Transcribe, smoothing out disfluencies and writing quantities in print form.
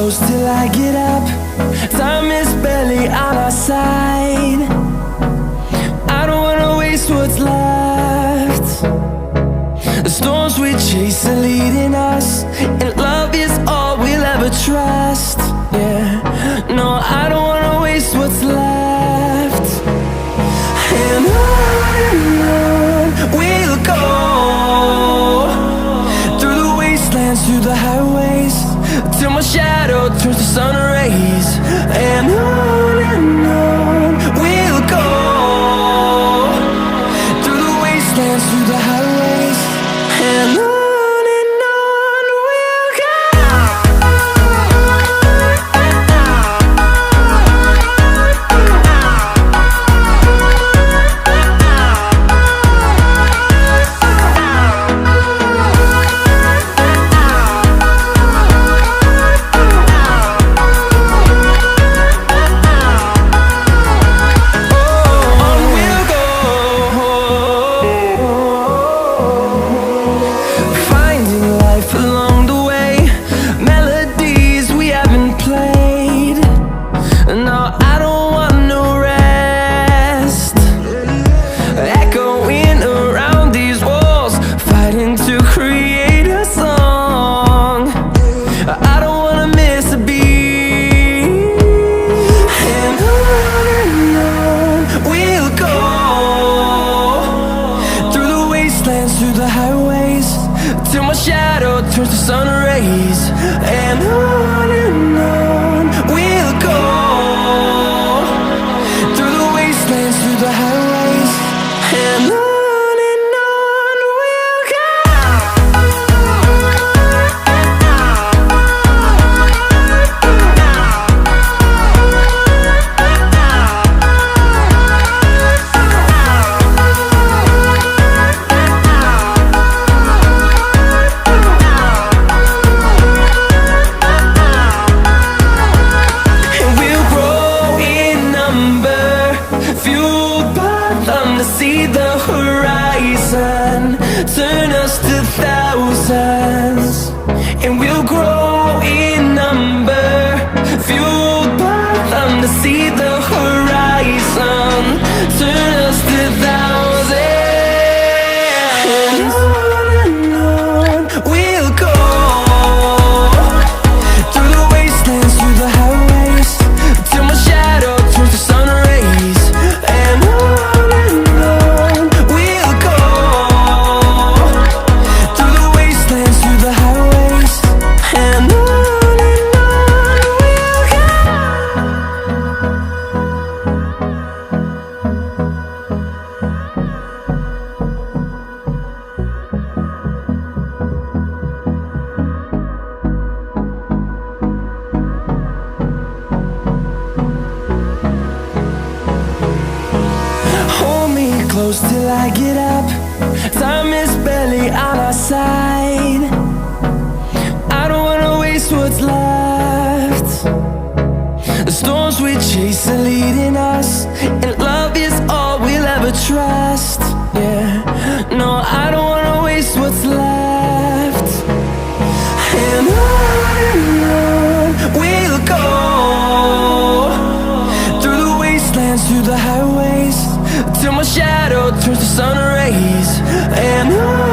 close till I get up. Time is barely on our side. I don't wanna waste what's left. The storms we chase are leading us, and love is all we'll ever trust. Yeah, no, I don't wanna waste what's left. And on we'll go, through the wastelands, through the highways, till my shadow turns to sun rays. And on we'll go, through the wastelands, through the highways, and on. Through the highways, till my shadow turns to sun rays. And on we'll go, through the wastelands, through the highways, and on. See the horizon turn us to thousands, and we'll grow in number, fueled by them. To see the horizon turn us to thousands, and on we'll go, through the wastelands, through the highways, till my shadow turns to sun rays. And on close till I get up. Time is barely on our side. I don't wanna waste what's left. The storms we chase are leading us, and love is all we'll ever trust. Yeah, no, I don't wanna waste what's left. And on we'll go, through the wastelands, through the highways, till my shadow turns to sun rays. And on